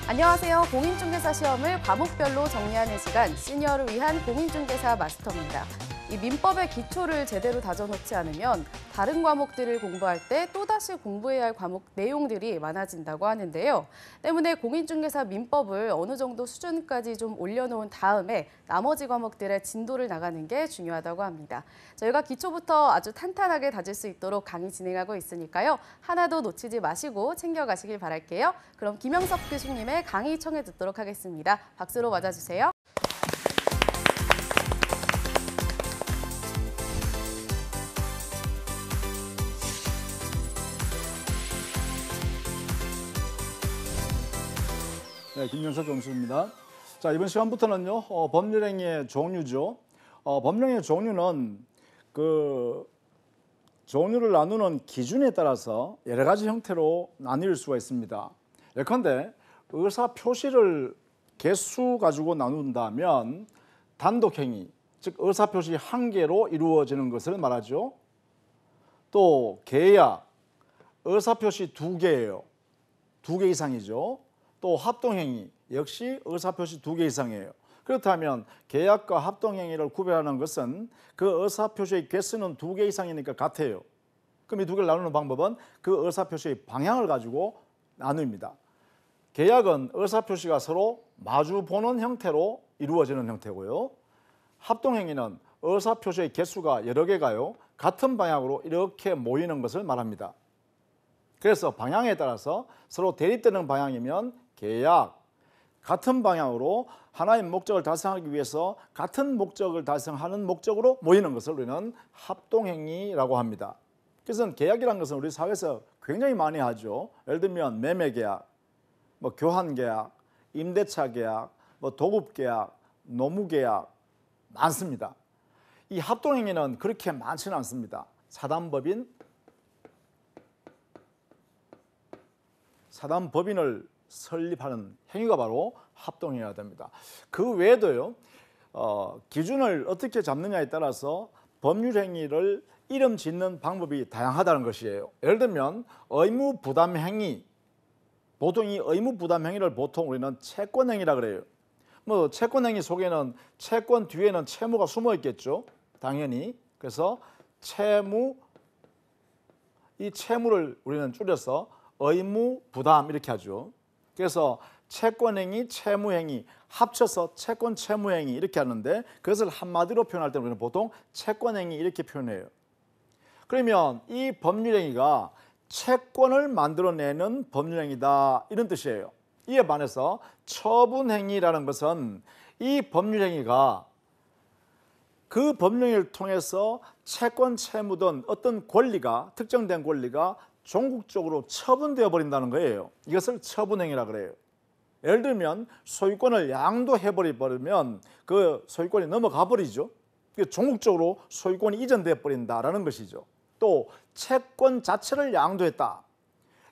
안녕하세요. 공인중개사 시험을 과목별로 정리하는 시간, 시니어를 위한 공인중개사 마스터입니다. 이 민법의 기초를 제대로 다져놓지 않으면 다른 과목들을 공부할 때 또다시 공부해야 할 과목 내용들이 많아진다고 하는데요. 때문에 공인중개사 민법을 어느 정도 수준까지 좀 올려놓은 다음에 나머지 과목들의 진도를 나가는 게 중요하다고 합니다. 저희가 기초부터 아주 탄탄하게 다질 수 있도록 강의 진행하고 있으니까요. 하나도 놓치지 마시고 챙겨가시길 바랄게요. 그럼 김영석 교수님의 강의 청해 듣도록 하겠습니다. 박수로 맞아주세요. 네, 김영석 교수입니다. 자, 이번 시간부터는요, 법률행위의 종류죠. 법률행위의 종류는 종류를 나누는 기준에 따라서 여러 가지 형태로 나뉠 수가 있습니다. 예컨대 의사 표시를 개수 가지고 나눈다면 단독행위, 즉 의사 표시 한 개로 이루어지는 것을 말하죠. 또 계약, 의사 표시 두 개예요. 두 개 이상이죠. 또 합동행위 역시 의사표시 두 개 이상이에요. 그렇다면 계약과 합동행위를 구별하는 것은 그 의사표시의 개수는 두 개 이상이니까 같아요. 그럼 이 두 개를 나누는 방법은 그 의사표시의 방향을 가지고 나눕니다. 계약은 의사표시가 서로 마주 보는 형태로 이루어지는 형태고요. 합동행위는 의사표시의 개수가 여러 개가요, 같은 방향으로 이렇게 모이는 것을 말합니다. 그래서 방향에 따라서 서로 대립되는 방향이면 계약, 같은 방향으로 하나의 목적을 달성하기 위해서 같은 목적을 달성하는 목적으로 모이는 것을 우리는 합동행위라고 합니다. 그래서 계약이라는 것은 우리 사회에서 굉장히 많이 하죠. 예를 들면 매매계약, 교환계약, 임대차계약, 도급계약, 노무계약 많습니다. 이 합동행위는 그렇게 많지는 않습니다. 사단법인을 설립하는 행위가 바로 합동행위가 됩니다. 그 외에도요, 기준을 어떻게 잡느냐에 따라서 법률행위를 이름 짓는 방법이 다양하다는 것이에요. 예를 들면 의무부담행위, 보통 이 의무부담행위를 보통 우리는 채권행위라 그래요. 채권행위 속에는 채권 뒤에는 채무가 숨어 있겠죠, 당연히. 그래서 이 채무를 우리는 줄여서 의무부담 이렇게 하죠. 그래서 채권행위, 채무행위 합쳐서 채권, 채무행위 이렇게 하는데 그것을 한마디로 표현할 때 우리는 보통 채권행위 이렇게 표현해요. 그러면 이 법률행위가 채권을 만들어내는 법률행위다 이런 뜻이에요. 이에 반해서 처분행위라는 것은 이 법률행위가 그 법령을 통해서 채권, 채무 등 어떤 권리가, 특정된 권리가 종국적으로 처분되어 버린다는 거예요. 이것을 처분행위라고 그래요. 예를 들면 소유권을 양도해버리면 그 소유권이 넘어가 버리죠. 종국적으로 소유권이 이전되어 버린다라는 것이죠. 또 채권 자체를 양도했다.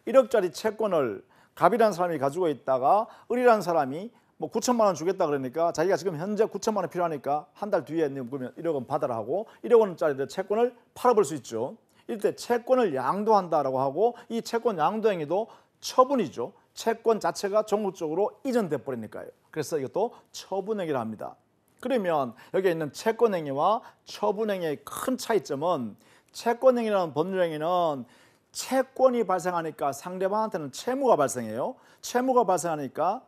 1억짜리 채권을 갑이라는 사람이 가지고 있다가 을이라는 사람이 9천만 원 주겠다 그러니까 자기가 지금 현재 9천만 원 필요하니까 한 달 뒤에 그러면 1억 원 받아라 하고 1억 원짜리 채권을 팔아볼 수 있죠. 이때 채권을 양도한다라고 하고 이 채권 양도 행위도 처분이죠. 채권 자체가 종국적으로 이전돼 버리니까요. 그래서 이것도 처분행위라 합니다. 그러면 여기에 있는 채권행위와 처분행위의 큰 차이점은 채권행위라는 법률행위는 채권이 발생하니까 상대방한테는 채무가 발생해요. 채무가 발생하니까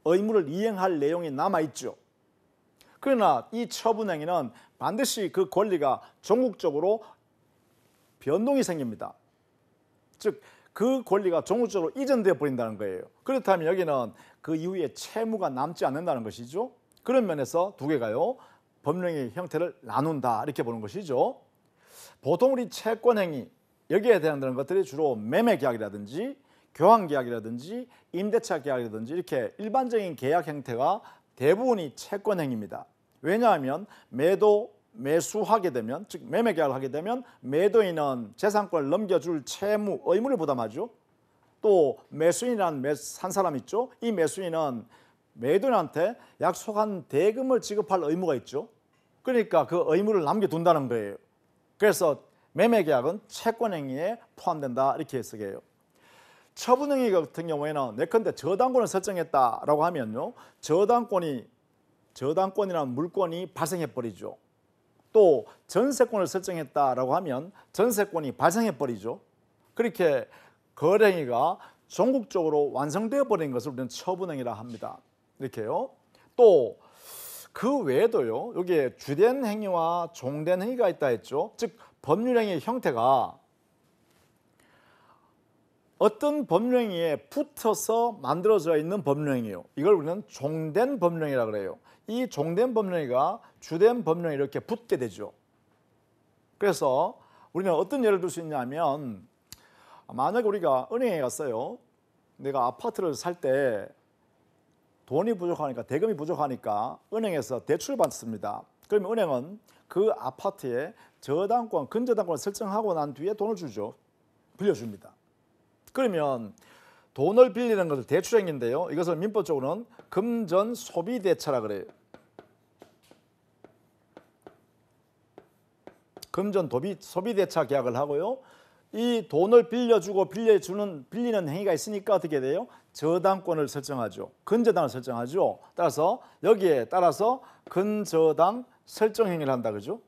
의무를 이행할 내용이 남아있죠. 그러나 이 처분행위는 반드시 그 권리가 종국적으로 변동이 생깁니다. 즉 그 권리가 종국적으로 이전되어 버린다는 거예요. 그렇다면 여기는 그 이후에 채무가 남지 않는다는 것이죠. 그런 면에서 두 개가요, 법령의 형태를 나눈다 이렇게 보는 것이죠. 보통 우리 채권행위 여기에 대한 것들이 주로 매매계약이라든지 교환계약이라든지 임대차 계약이라든지 이렇게 일반적인 계약 형태가 대부분이 채권행위입니다. 왜냐하면 매수하게 되면, 즉 매매 계약을 하게 되면 매도인은 재산권을 넘겨줄 채무, 의무를 부담하죠. 또 매수인이라는 한 사람 있죠. 이 매수인은 매도인한테 약속한 대금을 지급할 의무가 있죠. 그러니까 그 의무를 남겨둔다는 거예요. 그래서 매매 계약은 채권행위에 포함된다 이렇게 해석해요. 처분행위 같은 경우에는 내컨대 저당권을 설정했다라고 하면요, 저당권이라는 물권이 발생해 버리죠. 또 전세권을 설정했다라고 하면 전세권이 발생해 버리죠. 그렇게 거래행위가 전국적으로 완성되어 버린 것을 우리는 처분행위라 합니다. 이렇게요. 또 그 외에도요, 여기에 주된 행위와 종된 행위가 있다 했죠. 즉 법률행위의 형태가 어떤 법률행위에 붙어서 만들어져 있는 법률행위예요. 이걸 우리는 종된 법률행위라고 그래요. 이 종된 법률행위가 주된 법률행위에 이렇게 붙게 되죠. 그래서 우리는 어떤 예를 들 수 있냐면, 만약에 우리가 은행에 갔어요. 내가 아파트를 살 때 돈이 부족하니까, 대금이 부족하니까 은행에서 대출을 받습니다. 그러면 은행은 그 아파트에 저당권, 근저당권을 설정하고 난 뒤에 돈을 주죠. 빌려줍니다. 그러면 돈을 빌리는 것을 대출행위인데요. 이것을 민법적으로는 금전 소비대차라 그래요. 금전 소비대차 계약을 하고요. 이 돈을 빌려주고 빌리는 행위가 있으니까 어떻게 돼요? 저당권을 설정하죠. 근저당을 설정하죠. 따라서 여기에 따라서 근저당 설정 행위를 한다 그죠?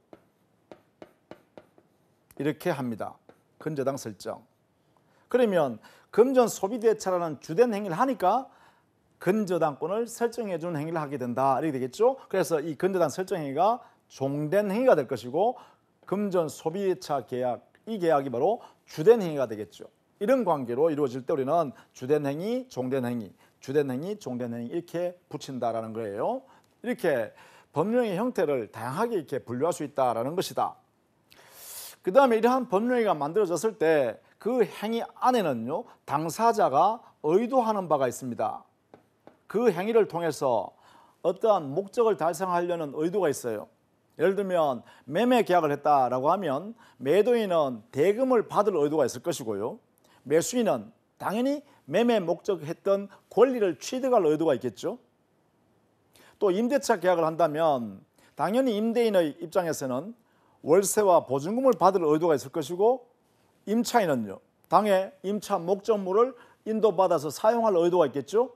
이렇게 합니다. 근저당 설정. 그러면 금전 소비대차라는 주된 행위를 하니까 근저당권을 설정해 주는 행위를 하게 된다. 이렇게 되겠죠? 그래서 이 근저당 설정 행위가 종된 행위가 될 것이고, 금전 소비대차 계약, 이 계약이 바로 주된 행위가 되겠죠. 이런 관계로 이루어질 때 우리는 주된 행위, 종된 행위, 주된 행위, 종된 행위 이렇게 붙인다라는 거예요. 이렇게 법률행위 형태를 다양하게 이렇게 분류할 수 있다라는 것이다. 그 다음에 이러한 법률행위가 만들어졌을 때 그 행위 안에는요, 당사자가 의도하는 바가 있습니다. 그 행위를 통해서 어떠한 목적을 달성하려는 의도가 있어요. 예를 들면 매매 계약을 했다라고 하면 매도인은 대금을 받을 의도가 있을 것이고요. 매수인은 당연히 매매 목적했던 권리를 취득할 의도가 있겠죠. 또 임대차 계약을 한다면 당연히 임대인의 입장에서는 월세와 보증금을 받을 의도가 있을 것이고, 임차인은요, 당해 임차 목적물을 인도받아서 사용할 의도가 있겠죠.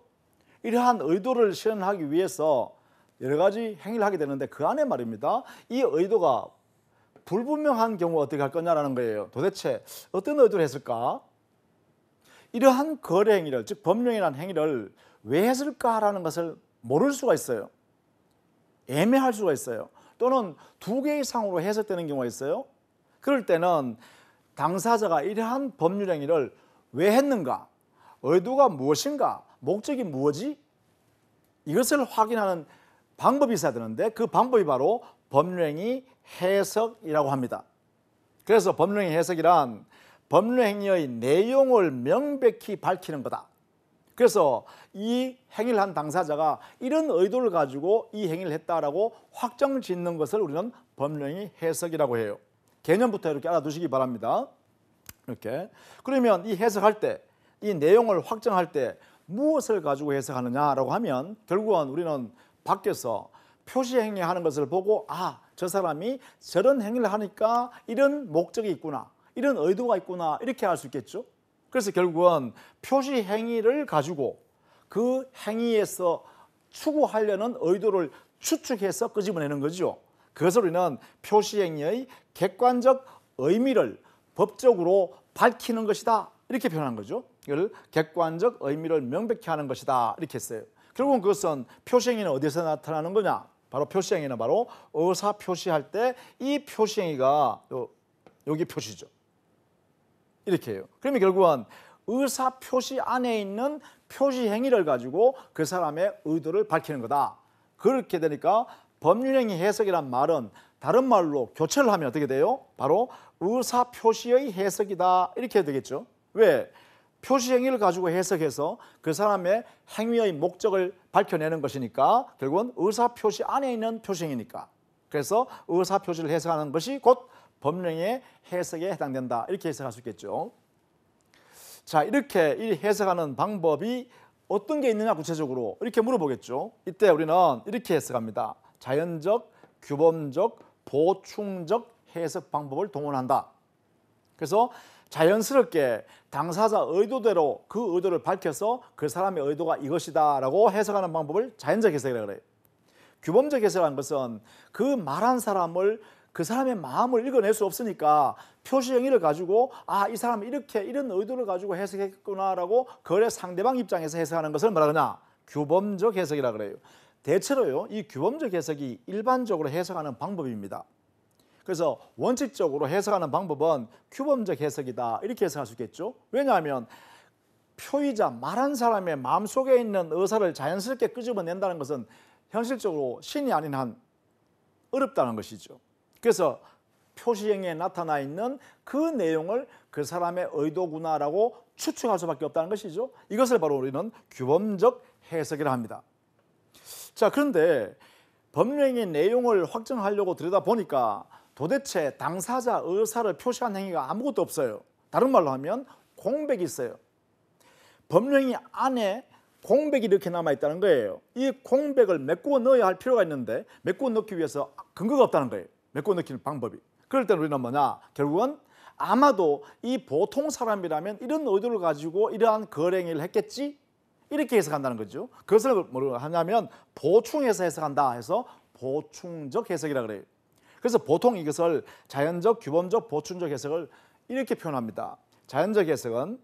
이러한 의도를 실현하기 위해서 여러 가지 행위를 하게 되는데, 그 안에 말입니다, 이 의도가 불분명한 경우 어떻게 할 거냐라는 거예요. 도대체 어떤 의도를 했을까? 이러한 거래 행위를, 즉 법령이라는 행위를 왜 했을까라는 것을 모를 수가 있어요. 애매할 수가 있어요. 또는 두 개 이상으로 해석되는 경우가 있어요. 그럴 때는 당사자가 이러한 법률 행위를 왜 했는가, 의도가 무엇인가, 목적이 무엇이, 이것을 확인하는 방법이 있어야 되는데, 그 방법이 바로 법률행위 해석이라고 합니다. 그래서 법률행위 해석이란 법률행위의 내용을 명백히 밝히는 거다. 그래서 이 행위를 한 당사자가 이런 의도를 가지고 이 행위를 했다라고 확정 짓는 것을 우리는 법률행위 해석이라고 해요. 개념부터 이렇게 알아두시기 바랍니다. 이렇게. 그러면 이 해석할 때, 이 내용을 확정할 때 무엇을 가지고 해석하느냐라고 하면, 결국은 우리는 밖에서 표시 행위하는 것을 보고, 아, 저 사람이 저런 행위를 하니까 이런 목적이 있구나, 이런 의도가 있구나, 이렇게 알 수 있겠죠. 그래서 결국은 표시 행위를 가지고 그 행위에서 추구하려는 의도를 추측해서 끄집어내는 거죠. 그것을 우리는 표시 행위의 객관적 의미를 법적으로 밝히는 것이다, 이렇게 표현한 거죠. 이걸 객관적 의미를 명백히 하는 것이다, 이렇게 했어요. 결국은 그것은 표시행위는 어디서 나타나는 거냐? 바로 표시행위는 바로 의사 표시할 때 이 표시행위가 여기 표시죠. 이렇게 해요. 그러면 결국은 의사 표시 안에 있는 표시행위를 가지고 그 사람의 의도를 밝히는 거다. 그렇게 되니까 법률행위 해석이란 말은 다른 말로 교체를 하면 어떻게 돼요? 바로 의사 표시의 해석이다, 이렇게 해야 되겠죠. 왜? 표시 행위를 가지고 해석해서 그 사람의 행위의 목적을 밝혀내는 것이니까 결국은 의사 표시 안에 있는 표시 행위니까. 그래서 의사 표시를 해석하는 것이 곧 법령의 해석에 해당된다, 이렇게 해석할 수 있겠죠. 자, 이렇게 이 해석하는 방법이 어떤 게 있느냐 구체적으로 이렇게 물어보겠죠. 이때 우리는 이렇게 해석합니다. 자연적, 규범적, 보충적 해석 방법을 동원한다. 그래서 자연스럽게 당사자 의도대로 그 의도를 밝혀서 그 사람의 의도가 이것이다라고 해석하는 방법을 자연적 해석이라고 그래요. 규범적 해석이라는 것은 그 말한 사람을 그 사람의 마음을 읽어낼 수 없으니까 표시 행위를 가지고 이 사람이 이런 의도를 가지고 해석했구나라고 그래 상대방 입장에서 해석하는 것을 뭐라 그러냐? 규범적 해석이라고 그래요. 대체로요, 이 규범적 해석이 일반적으로 해석하는 방법입니다. 그래서 원칙적으로 해석하는 방법은 규범적 해석이다 이렇게 해석할 수 있겠죠. 왜냐하면 표의자, 말한 사람의 마음속에 있는 의사를 자연스럽게 끄집어낸다는 것은 현실적으로 신이 아닌 한 어렵다는 것이죠. 그래서 표시행위에 나타나 있는 그 내용을 그 사람의 의도구나라고 추측할 수밖에 없다는 것이죠. 이것을 바로 우리는 규범적 해석이라 합니다. 자, 그런데 법령의 내용을 확정하려고 들여다보니까 도대체 당사자 의사를 표시한 행위가 아무것도 없어요. 다른 말로 하면 공백이 있어요. 법령이 안에 공백이 이렇게 남아있다는 거예요. 이 공백을 메꾸어 넣어야 할 필요가 있는데 메꾸어 넣기 위해서 근거가 없다는 거예요. 메꾸어 넣기는 방법이. 그럴 때는 우리는 뭐냐? 결국은 아마도 이 보통 사람이라면 이런 의도를 가지고 이러한 거래행위를 했겠지? 이렇게 해석한다는 거죠. 그것을 뭐라고 하냐면 보충해서 해석한다 해서 보충적 해석이라고 그래요. 그래서 보통 이것을 자연적, 규범적, 보충적 해석을 이렇게 표현합니다. 자연적 해석은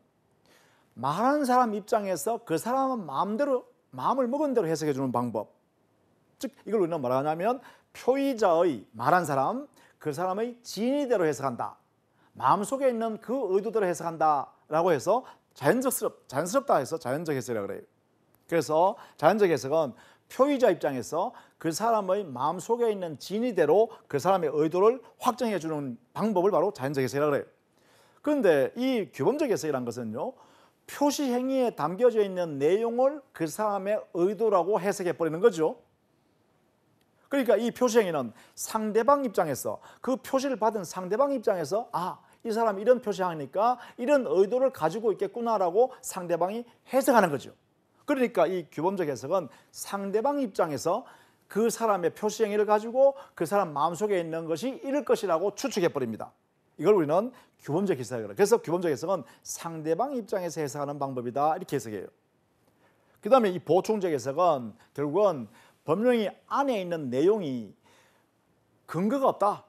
말하는 사람 입장에서 그 사람은 마음을 먹은 대로 해석해 주는 방법. 즉 이걸 우리는 뭐라 하냐면 표의자의 말한 사람, 그 사람의 진의대로 해석한다. 마음속에 있는 그 의도대로 해석한다라고 해서 자연스럽다 해서 자연적 해석이라고 그래요. 그래서 자연적 해석은 표의자 입장에서 그 사람의 마음속에 있는 진의대로 그 사람의 의도를 확정해 주는 방법을 바로 자연적 해석이라고 그래요. 그런데 이 규범적 해석이라는 것은요, 표시 행위에 담겨져 있는 내용을 그 사람의 의도라고 해석해 버리는 거죠. 그러니까 이 표시 행위는 상대방 입장에서 그 표시를 받은 상대방 입장에서 이 사람이 이런 표시하니까 이런 의도를 가지고 있겠구나라고 상대방이 해석하는 거죠. 그러니까 이 규범적 해석은 상대방 입장에서 그 사람의 표시 행위를 가지고 그 사람 마음속에 있는 것이 이럴 것이라고 추측해 버립니다. 이걸 우리는 규범적 해석이라고 해요. 그래서 규범적 해석은 상대방 입장에서 해석하는 방법이다 이렇게 해석해요. 그 다음에 이 보충적 해석은 결국은 법령이 안에 있는 내용이 근거가 없다,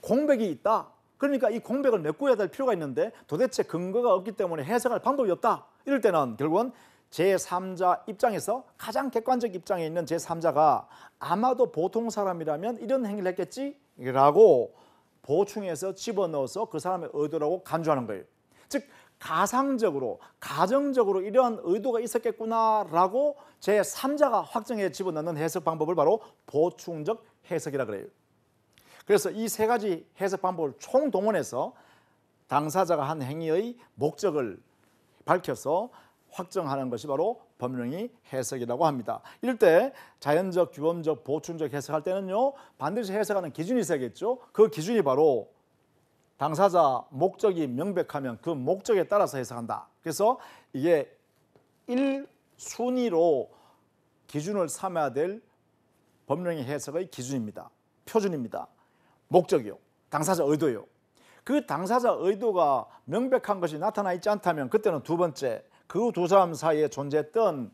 공백이 있다. 그러니까 이 공백을 메꿔야 될 필요가 있는데 도대체 근거가 없기 때문에 해석할 방법이 없다. 이럴 때는 결국은 제3자 입장에서 가장 객관적 입장에 있는 제3자가 아마도 보통 사람이라면 이런 행위를 했겠지? 라고 보충해서 집어넣어서 그 사람의 의도라고 간주하는 거예요. 즉 가상적으로, 가정적으로 이러한 의도가 있었겠구나라고 제3자가 확정해 집어넣는 해석 방법을 바로 보충적 해석이라 그래요. 그래서 이 세 가지 해석 방법을 총동원해서 당사자가 한 행위의 목적을 밝혀서 확정하는 것이 바로 법령의 해석이라고 합니다. 이럴 때 자연적, 규범적, 보충적 해석할 때는요, 반드시 해석하는 기준이 있어야겠죠. 그 기준이 바로 당사자 목적이 명백하면 그 목적에 따라서 해석한다. 그래서 이게 1순위로 기준을 삼아야 될 법령의 해석의 기준입니다. 표준입니다. 목적이요, 당사자 의도요. 그 당사자 의도가 명백한 것이 나타나 있지 않다면 그때는 두 번째, 그 두 사람 사이에 존재했던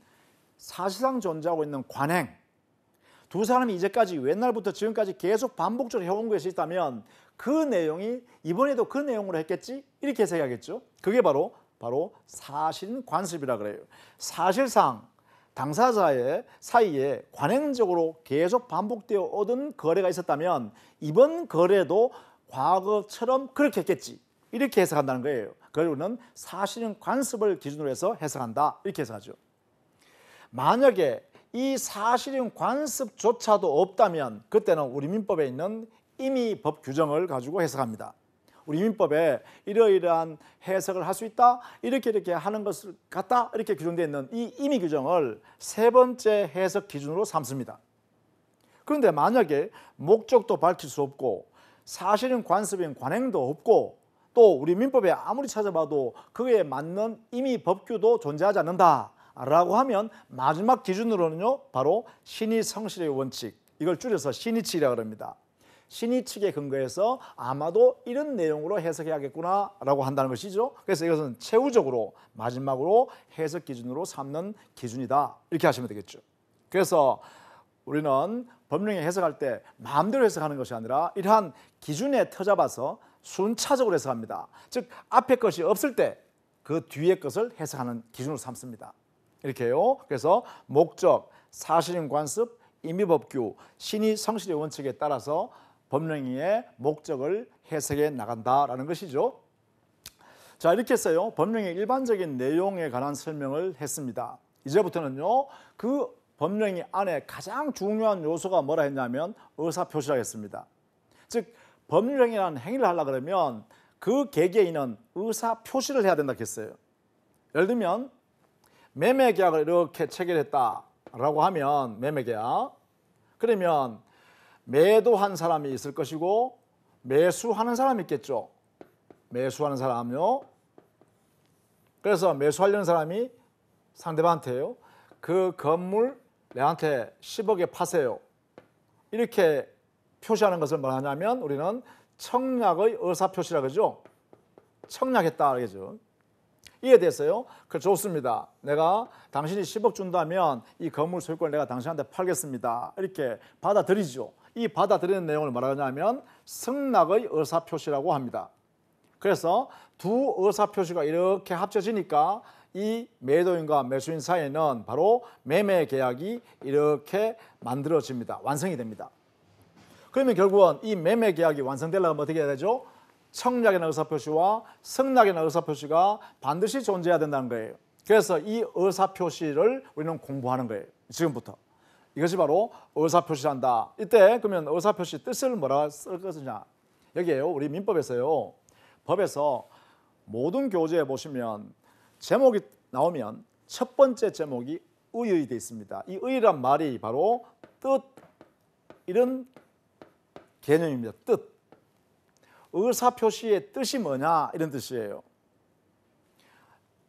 사실상 존재하고 있는 관행, 두 사람이 이제까지 옛날부터 지금까지 계속 반복적으로 해온 것이 있다면 그 내용이 이번에도 그 내용으로 했겠지? 이렇게 해석해야겠죠. 그게 바로 사실 관습이라 그래요. 사실상 당사자의 사이에 관행적으로 계속 반복되어 오던 거래가 있었다면 이번 거래도 과거처럼 그렇게 했겠지. 이렇게 해석한다는 거예요. 그리고는 사실은 관습을 기준으로 해서 해석한다. 이렇게 해석하죠. 만약에 이 사실인 관습조차도 없다면 그때는 우리 민법에 있는 임의 법 규정을 가지고 해석합니다. 우리 민법에 이러이러한 해석을 할 수 있다, 이렇게 하는 것을 같다, 이렇게 규정되어 있는 이 임의 규정을 세 번째 해석 기준으로 삼습니다. 그런데 만약에 목적도 밝힐 수 없고 사실인 관습인 관행도 없고 또 우리 민법에 아무리 찾아봐도 그에 맞는 임의 법규도 존재하지 않는다 라고 하면 마지막 기준으로는요, 바로 신의 성실의 원칙, 이걸 줄여서 신의칙이라고 합니다. 신의 측에 근거해서 아마도 이런 내용으로 해석해야겠구나라고 한다는 것이죠. 그래서 이것은 최후적으로 마지막으로 해석 기준으로 삼는 기준이다. 이렇게 하시면 되겠죠. 그래서 우리는 법령에 해석할 때 마음대로 해석하는 것이 아니라 이러한 기준에 터잡아서 순차적으로 해석합니다. 즉 앞에 것이 없을 때 그 뒤에 것을 해석하는 기준으로 삼습니다. 이렇게요. 그래서 목적, 사실인 관습, 임의법규, 신의 성실의 원칙에 따라서 법령의 목적을 해석해 나간다라는 것이죠. 자, 이렇게 해서요. 법령의 일반적인 내용에 관한 설명을 했습니다. 이제부터는요. 그 법령이 안에 가장 중요한 요소가 뭐라 했냐면 의사표시라고 했습니다. 즉 법령이라는 행위를 하려고 그러면 그 개개인은 의사표시를 해야 된다고 했어요. 예를 들면 매매계약을 이렇게 체결했다라고 하면 매매계약, 그러면 매도한 사람이 있을 것이고 매수하는 사람이 있겠죠. 매수하는 사람요. 그래서 매수하려는 사람이 상대방한테요. 그 건물 내한테 10억에 파세요. 이렇게 표시하는 것을 말하냐면 우리는 청약의 의사표시라고 그러죠. 청약했다 그러죠. 이에 대해서요. 그 좋습니다. 내가 당신이 10억 준다면 이 건물 소유권을 내가 당신한테 팔겠습니다. 이렇게 받아들이죠. 이 받아들이는 내용을 말하냐면 승낙의 의사표시라고 합니다. 그래서 두 의사표시가 이렇게 합쳐지니까 이 매도인과 매수인 사이에는 바로 매매 계약이 이렇게 만들어집니다. 완성이 됩니다. 그러면 결국은 이 매매 계약이 완성되려면 어떻게 해야 되죠? 청약이나 의사표시와 승낙이나 의사표시가 반드시 존재해야 된다는 거예요. 그래서 이 의사표시를 우리는 공부하는 거예요. 지금부터. 이것이 바로 의사표시란다. 이때 그러면 의사표시 뜻을 뭐라 쓸 것이냐. 여기에요. 우리 민법에서요. 법에서 모든 교재에 보시면 제목이 나오면 첫 번째 제목이 의의 되어 있습니다. 이 의란 말이 바로 뜻, 이런 개념입니다. 뜻. 의사표시의 뜻이 뭐냐 이런 뜻이에요.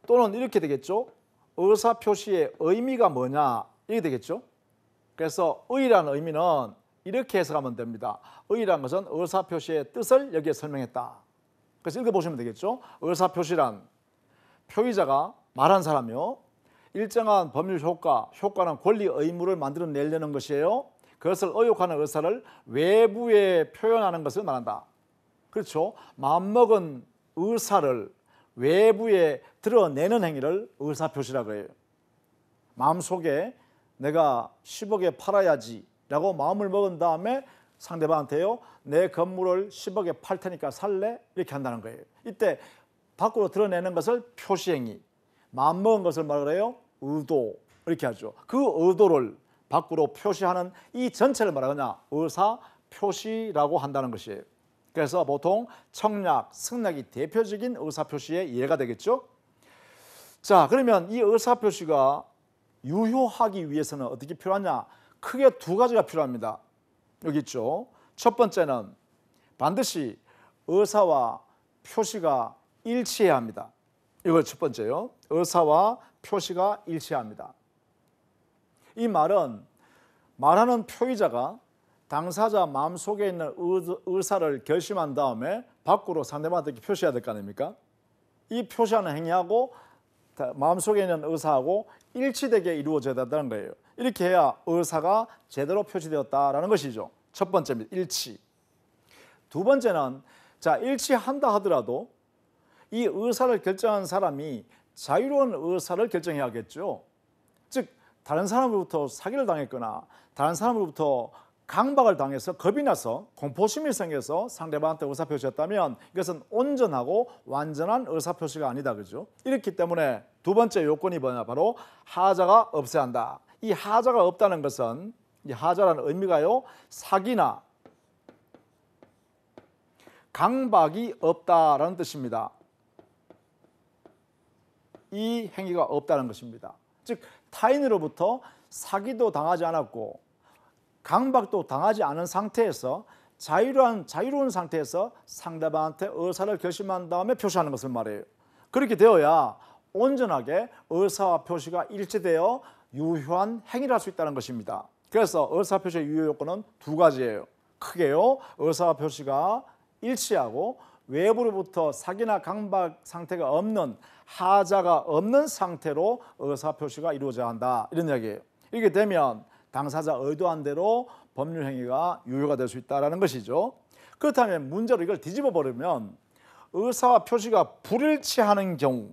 또는 이렇게 되겠죠. 의사표시의 의미가 뭐냐 이렇게 되겠죠. 그래서 의라는 의미는 이렇게 해석하면 됩니다. 의라는 것은 의사표시의 뜻을 여기에 설명했다. 그래서 읽어보시면 되겠죠. 의사표시란 표의자가 말한 사람이요. 일정한 법률 효과, 효과는 권리 의무를 만들어내려는 것이에요. 그것을 의욕하는 의사를 외부에 표현하는 것을 말한다. 그렇죠. 마음먹은 의사를 외부에 드러내는 행위를 의사표시라고 해요. 마음속에 내가 10억에 팔아야지 라고 마음을 먹은 다음에 상대방한테요. 내 건물을 10억에 팔 테니까 살래? 이렇게 한다는 거예요. 이때 밖으로 드러내는 것을 표시행위, 마음먹은 것을 말해요. 의도 이렇게 하죠. 그 의도를 밖으로 표시하는 이 전체를 말하느냐 의사표시라고 한다는 것이에요. 그래서 보통 청약, 승낙이 대표적인 의사표시의 예가 되겠죠. 자, 그러면 이 의사표시가 유효하기 위해서는 어떻게 필요하냐? 크게 두 가지가 필요합니다. 여기 있죠. 첫 번째는 반드시 의사와 표시가 일치해야 합니다. 이걸 첫 번째요. 의사와 표시가 일치해야 합니다. 이 말은 말하는 표의자가 당사자 마음속에 있는 의사를 결심한 다음에 밖으로 상대방한테 표시해야 될 거 아닙니까? 이 표시하는 행위하고 마음속에 있는 의사하고 일치되게 이루어져야 된다는 거예요. 이렇게 해야 의사가 제대로 표시되었다라는 것이죠. 첫 번째입니다. 일치. 두 번째는 자, 일치한다 하더라도 이 의사를 결정한 사람이 자유로운 의사를 결정해야겠죠. 즉 다른 사람으로부터 사기를 당했거나 다른 사람으로부터 강박을 당해서 겁이 나서 공포심이 생겨서 상대방한테 의사표시했다면 이것은 온전하고 완전한 의사표시가 아니다. 그죠? 이렇기 때문에 두 번째 요건이 뭐냐? 바로 하자가 없어야 한다. 이 하자가 없다는 것은 이 하자라는 의미가요. 사기나 강박이 없다라는 뜻입니다. 이 행위가 없다는 것입니다. 즉 타인으로부터 사기도 당하지 않았고 강박도 당하지 않은 상태에서 자유로운 상태에서 상대방한테 의사를 결심한 다음에 표시하는 것을 말해요. 그렇게 되어야 온전하게 의사와 표시가 일치되어 유효한 행위를 할 수 있다는 것입니다. 그래서 의사표시의 유효 요건은 두 가지예요. 크게요. 의사 표시가 일치하고 외부로부터 사기나 강박 상태가 없는 하자가 없는 상태로 의사 표시가 이루어져야 한다. 이런 이야기예요. 이렇게 되면 당사자 의도한 대로 법률 행위가 유효가 될 수 있다는 것이죠. 그렇다면 문제로 이걸 뒤집어 버리면 의사 표시가 불일치하는 경우,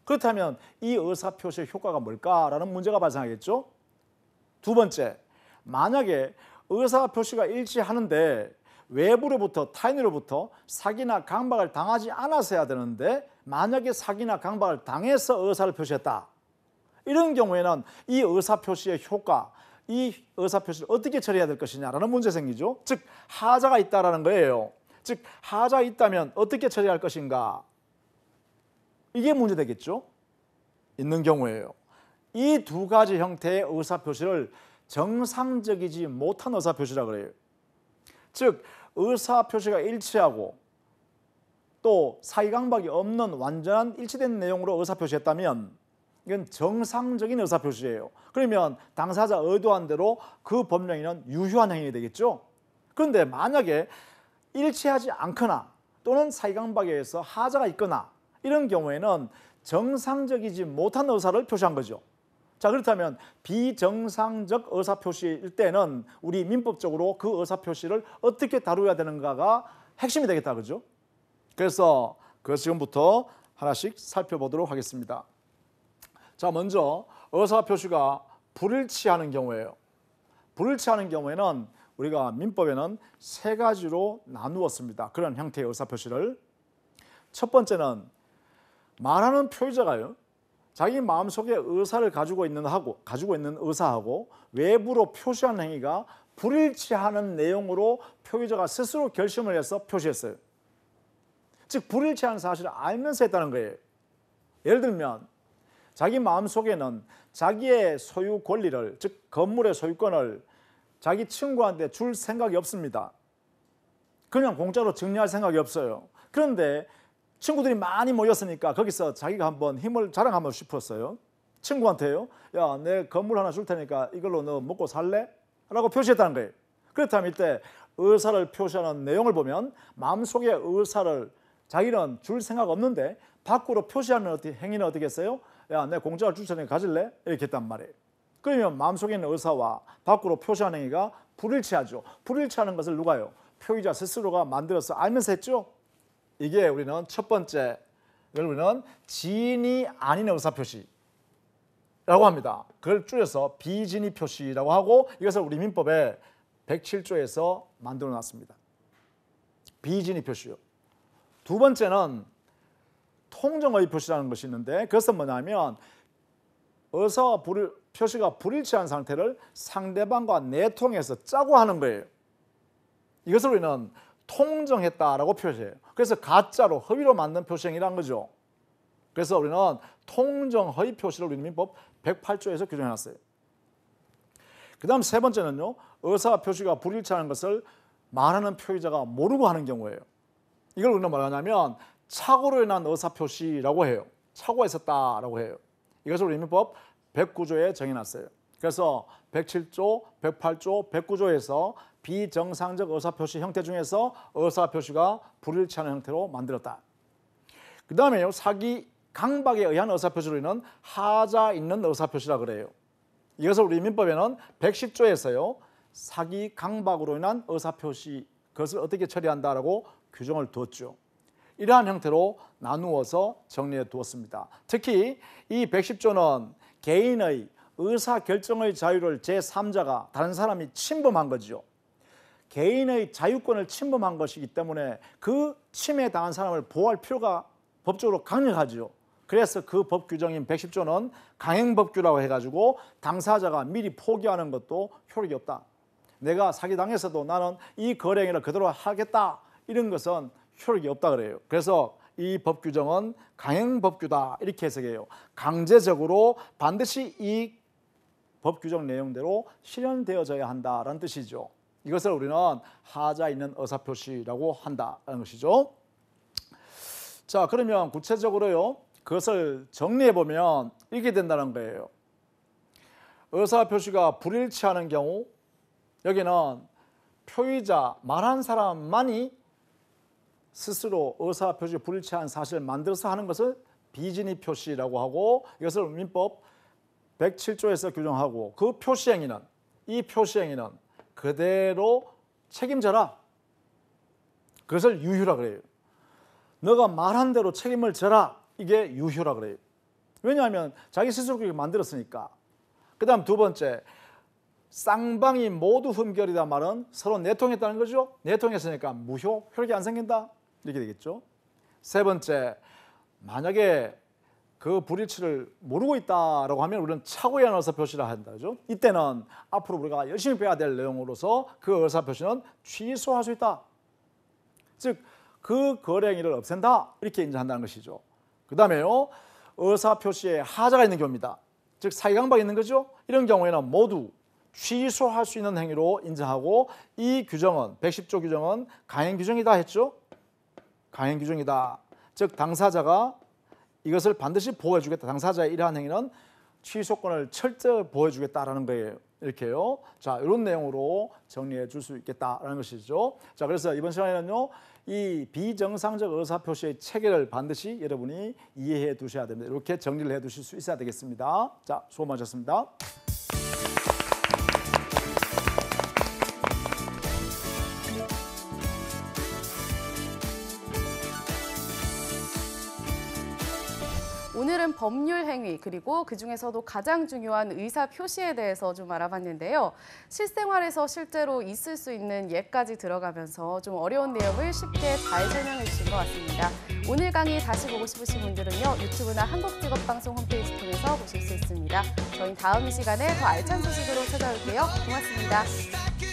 그렇다면 이 의사 표시의 효과가 뭘까라는 문제가 발생하겠죠. 두 번째, 만약에 의사 표시가 일치하는데 외부로부터 타인으로부터 사기나 강박을 당하지 않았어야 되는데 만약에 사기나 강박을 당해서 의사를 표시했다. 이런 경우에는 이 의사 표시의 효과, 이 의사 표시를 어떻게 처리해야 될 것이냐라는 문제 생기죠. 즉 하자가 있다라는 거예요. 즉 하자가 있다면 어떻게 처리할 것인가? 이게 문제 되겠죠. 있는 경우에요. 이 두 가지 형태의 의사 표시를 정상적이지 못한 의사 표시라고 그래요. 즉 의사 표시가 일치하고 또 사기 강박이 없는 완전한 일치된 내용으로 의사 표시했다면 이건 정상적인 의사 표시예요. 그러면 당사자 의도한 대로 그 법령에는 유효한 행위가 되겠죠. 그런데 만약에 일치하지 않거나 또는 사기 강박에 의해서 하자가 있거나 이런 경우에는 정상적이지 못한 의사를 표시한 거죠. 자, 그렇다면 비정상적 의사 표시일 때는 우리 민법적으로 그 의사 표시를 어떻게 다루어야 되는가가 핵심이 되겠다, 그죠? 그래서 지금부터 하나씩 살펴보도록 하겠습니다. 자, 먼저 의사 표시가 불일치하는 경우예요. 불일치하는 경우에는 우리가 민법에는 세 가지로 나누었습니다. 그런 형태의 의사 표시를. 첫 번째는 말하는 표의자가요, 자기 마음속에 의사를 가지고 있는 의사하고 외부로 표시하는 행위가 불일치하는 내용으로 표의자가 스스로 결심을 해서 표시했어요. 즉 불일치하는 사실을 알면서 했다는 거예요. 예를 들면 자기 마음속에는 자기의 소유 권리를, 즉 건물의 소유권을 자기 친구한테 줄 생각이 없습니다. 그냥 공짜로 정리할 생각이 없어요. 그런데 친구들이 많이 모였으니까 거기서 자기가 한번 힘을 자랑하고 싶었어요. 친구한테요. 야, 내 건물 하나 줄 테니까 이걸로 너 먹고 살래? 라고 표시했다는 거예요. 그렇다면 이때 의사를 표시하는 내용을 보면 마음속에 의사를 자기는 줄 생각 없는데 밖으로 표시하는 행위는 어떻게 했어요? 야, 내 공짜로 줄 테니까 가질래? 이렇게 했단 말이에요. 그러면 마음속에 있는 의사와 밖으로 표시하는 행위가 불일치하죠. 불일치하는 것을 누가요? 표의자 스스로가 만들어서 알면서 했죠. 이게 우리는 첫 번째, 이걸 우리는 진이 아닌 의사표시라고 합니다. 그걸 줄여서 비진의 표시라고 하고 이것을 우리 민법에 107조에서 만들어 놨습니다. 비진의 표시요. 두 번째는 통정의 표시라는 것이 있는데 그것은 뭐냐면 의사 표시가 불일치한 상태를 상대방과 내통해서 짜고 하는 거예요. 이것을 우리는 통정했다라고 표시해요. 그래서 가짜로 허위로 만든 표시행위라는 거죠. 그래서 우리는 통정 허위 표시를 우리 민법 108조에서 규정해놨어요. 그 다음 세 번째는요, 의사 표시가 불일치하는 것을 말하는 표의자가 모르고 하는 경우예요. 이걸 우리는 뭐라 하냐면 착오로 인한 의사 표시라고 해요. 착오가 있었다라고 해요. 이것을 우리 민법 109조에 정해놨어요. 그래서 107조, 108조, 109조에서 비정상적 의사표시 형태 중에서 의사표시가 불일치하는 형태로 만들었다. 그 다음에요, 사기 강박에 의한 의사표시로는 하자 있는 의사표시라 그래요. 이것을 우리 민법에는 110조에서요 사기 강박으로 인한 의사표시, 그것을 어떻게 처리한다라고 규정을 두었죠. 이러한 형태로 나누어서 정리해 두었습니다. 특히 이 110조는 개인의 의사결정의 자유를 제3자가 다른 사람이 침범한 거죠. 개인의 자유권을 침범한 것이기 때문에 그 침해 당한 사람을 보호할 필요가 법적으로 강력하죠. 그래서 그 법 규정인 110조는 강행법규라고 해가지고 당사자가 미리 포기하는 것도 효력이 없다. 내가 사기당해서도 나는 이 거래행위를 그대로 하겠다. 이런 것은 효력이 없다 그래요. 그래서 이 법 규정은 강행법규다 이렇게 해석해요. 강제적으로 반드시 이 법 규정 내용대로 실현되어져야 한다라는 뜻이죠. 이것을 우리는 하자 있는 의사표시라고 한다는 것이죠. 자, 그러면 구체적으로요, 그것을 정리해 보면 이렇게 된다는 거예요. 의사표시가 불일치하는 경우, 여기는 표의자, 말한 사람만이 스스로 의사표시 불일치한 사실을 만들어서 하는 것을 비진의 표시라고 하고 이것을 민법 107조에서 규정하고 그 표시행위는 이 표시행위는 그대로 책임져라. 그것을 유효라 그래요. 너가 말한 대로 책임을 져라. 이게 유효라 그래요. 왜냐하면 자기 스스로 그렇게 만들었으니까. 그 다음 두 번째, 쌍방이 모두 흠결이다 말은 서로 내통했다는 거죠. 내통했으니까 무효, 효력이 안 생긴다. 이렇게 되겠죠. 세 번째, 만약에 그 불일치를 모르고 있다라고 하면 우리는 착오한 의사표시를 한다. 그죠? 이때는 앞으로 우리가 열심히 배워야 될 내용으로서 그 의사표시는 취소할 수 있다. 즉, 그 거래행위를 없앤다. 이렇게 인정한다는 것이죠. 그 다음에요, 의사표시에 하자가 있는 경우입니다. 즉, 사기강박이 있는 거죠. 이런 경우에는 모두 취소할 수 있는 행위로 인정하고 이 규정은 110조 규정은 강행 규정이다 했죠. 강행 규정이다. 즉 당사자가 이것을 반드시 보호해 주겠다. 당사자의 이러한 행위는 취소권을 철저히 보호해 주겠다라는 거예요. 이렇게요. 자, 이런 내용으로 정리해 줄 수 있겠다라는 것이죠. 자, 그래서 이번 시간에는요. 이 비정상적 의사표시의 체계를 반드시 여러분이 이해해 두셔야 됩니다. 이렇게 정리를 해 두실 수 있어야 되겠습니다. 자, 수고 많으셨습니다. 오늘은 법률 행위 그리고 그중에서도 가장 중요한 의사 표시에 대해서 좀 알아봤는데요. 실생활에서 실제로 있을 수 있는 예까지 들어가면서 좀 어려운 내용을 쉽게 잘 설명해 주신 것 같습니다. 오늘 강의 다시 보고 싶으신 분들은요. 유튜브나 한국직업방송 홈페이지 통해서 보실 수 있습니다. 저희는 다음 이 시간에 더 알찬 소식으로 찾아올게요. 고맙습니다.